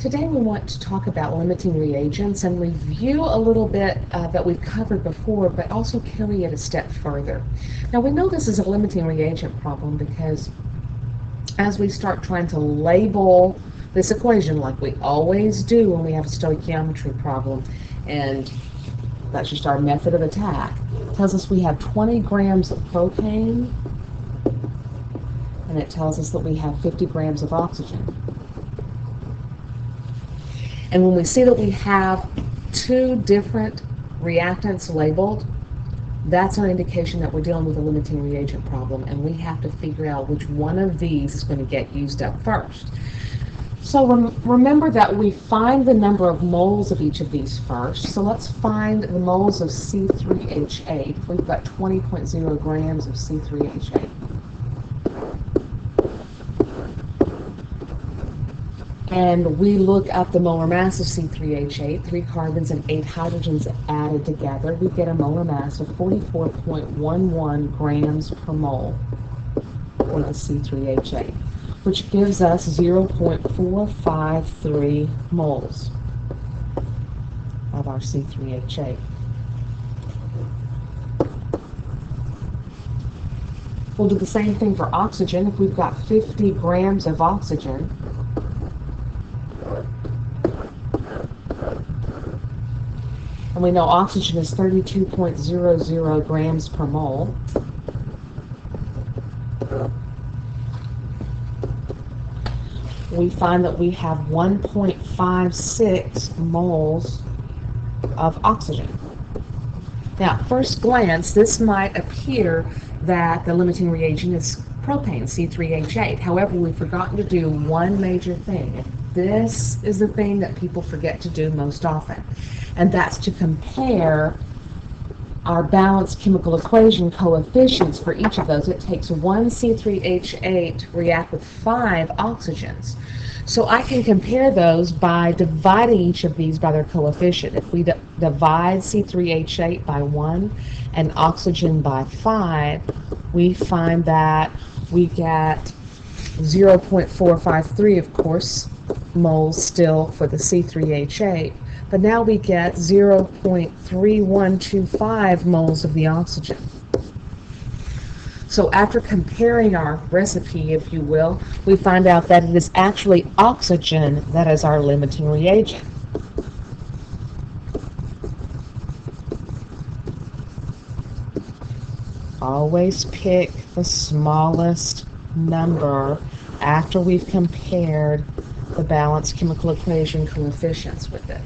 Today we want to talk about limiting reagents and review a little bit that we've covered before, but also carry it a step further. Now we know this is a limiting reagent problem because as we start trying to label this equation like we always do when we have a stoichiometry problem, and that's just our method of attack, it tells us we have 20 grams of propane, and it tells us that we have 50 grams of oxygen. And when we see that we have two different reactants labeled, that's our indication that we're dealing with a limiting reagent problem, and we have to figure out which one of these is going to get used up first. So remember that we find the number of moles of each of these first. So let's find the moles of C3H8. We've got 20.0 grams of C3H8. And we look up the molar mass of C3H8, 3 carbons and 8 hydrogens added together. We get a molar mass of 44.11 grams per mole for the C3H8, which gives us 0.453 moles of our C3H8. We'll do the same thing for oxygen. If we've got 50 grams of oxygen, and we know oxygen is 32.00 grams per mole. We find that we have 1.56 moles of oxygen. Now, at first glance, this might appear that the limiting reagent is propane, C3H8. However, we've forgotten to do one major thing. This is the thing that people forget to do most often, and that's to compare our balanced chemical equation coefficients for each of those. It takes one C3H8 react with 5 oxygens. So I can compare those by dividing each of these by their coefficient. If we divide C3H8 by 1 and oxygen by 5, we find that we get 0.453, of course, moles still for the C3H8, but now we get 0.3125 moles of the oxygen. So after comparing our recipe, if you will, we find out that it is actually oxygen that is our limiting reagent. Always pick the smallest number after we've compared the balanced chemical equation coefficients with it.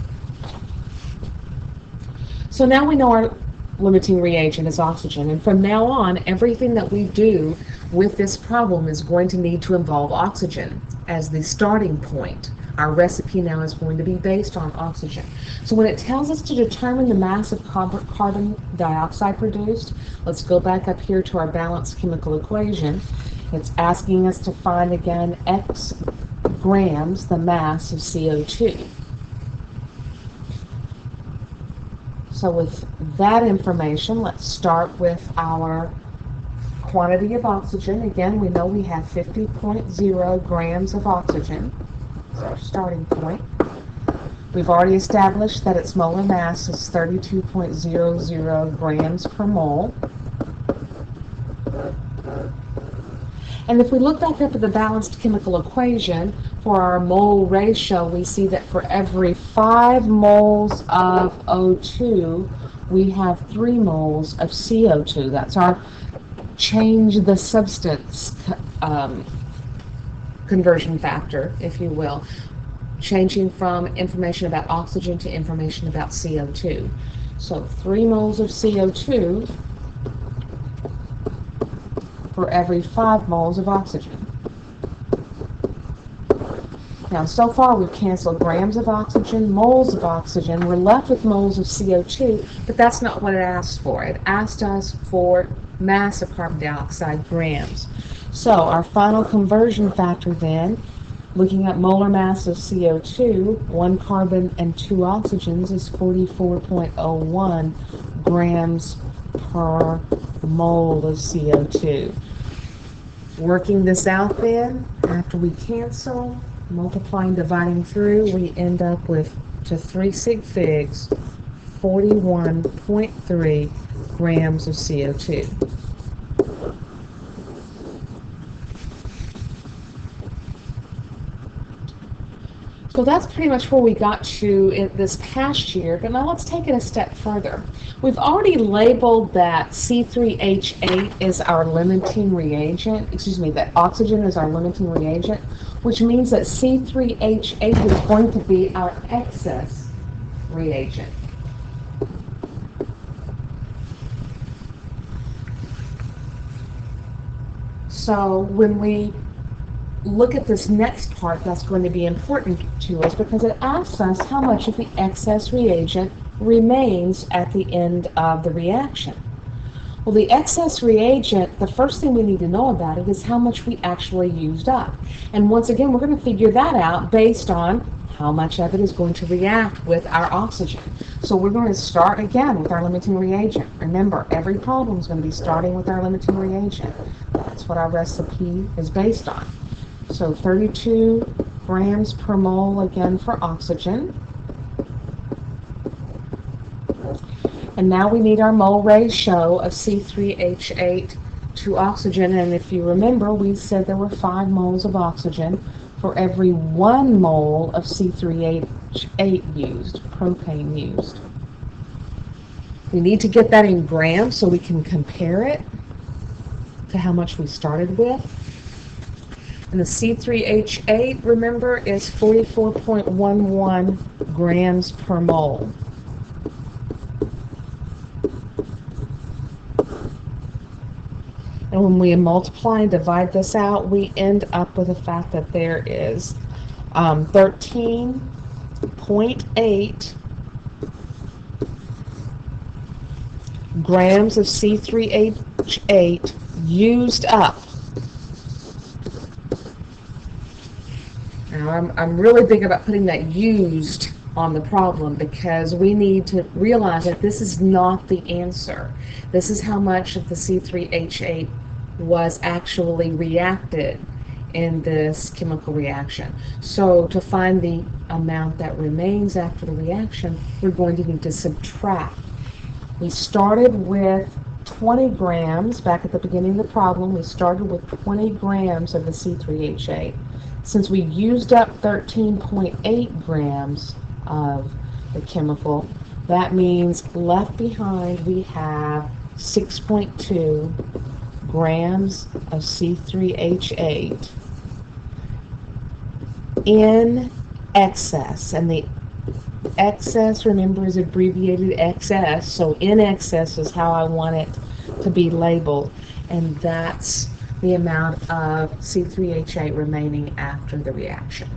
So now we know our limiting reagent is oxygen, and from now on, everything that we do with this problem is going to need to involve oxygen as the starting point. Our recipe now is going to be based on oxygen. So when it tells us to determine the mass of carbon dioxide produced, let's go back up here to our balanced chemical equation. It's asking us to find again X grams, the mass of CO2. So with that information, let's start with our quantity of oxygen. Again, we know we have 50.0 grams of oxygen. That's our starting point. We've already established that its molar mass is 32.00 grams per mole. And if we look back up at the balanced chemical equation for our mole ratio, we see that for every 5 moles of O2, we have 3 moles of CO2. That's our change the substance conversion factor, if you will, changing from information about oxygen to information about CO2. So 3 moles of CO2 for every 5 moles of oxygen. Now, so far we've canceled grams of oxygen, moles of oxygen. We're left with moles of CO2, but that's not what it asked for. It asked us for mass of carbon dioxide, grams. So our final conversion factor then, looking at molar mass of CO2, 1 carbon and 2 oxygens is 44.01 grams per mole of CO2. Working this out then, after we cancel, Multiplying, dividing through, we end up with, to 3 sig figs, 41.3 grams of CO2. So that's pretty much where we got to in this past year, but now let's take it a step further. We've already labeled that C3H8 is our limiting reagent, that oxygen is our limiting reagent, which means that C3H8 is going to be our excess reagent. So when we look at this next part, that's going to be important to us because it asks us how much of the excess reagent remains at the end of the reaction. Well, the excess reagent, the first thing we need to know about it is how much we actually used up. And once again, we're going to figure that out based on how much of it is going to react with our oxygen. So we're going to start again with our limiting reagent. Remember, every problem is going to be starting with our limiting reagent. That's what our recipe is based on. So 32 grams per mole again for oxygen. And now we need our mole ratio of C3H8 to oxygen. And if you remember, we said there were 5 moles of oxygen for every 1 mole of C3H8 used, propane used. We need to get that in grams so we can compare it to how much we started with. And the C3H8, remember, is 44.11 grams per mole. And when we multiply and divide this out, we end up with the fact that there is 13.8 grams of C3H8 used up. Now, I'm really big about putting that used on the problem because we need to realize that this is not the answer. This is how much of the C3H8 was actually reacted in this chemical reaction. So to find the amount that remains after the reaction, we're going to need to subtract. We started with 20 grams back at the beginning of the problem. We started with 20 grams of the C3H8. Since we used up 13.8 grams of the chemical, that means left behind we have 6.2 grams of C3H8 in excess. And the excess, remember, is abbreviated XS, so in excess is how I want it to be labeled, and that's the amount of C3H8 remaining after the reaction.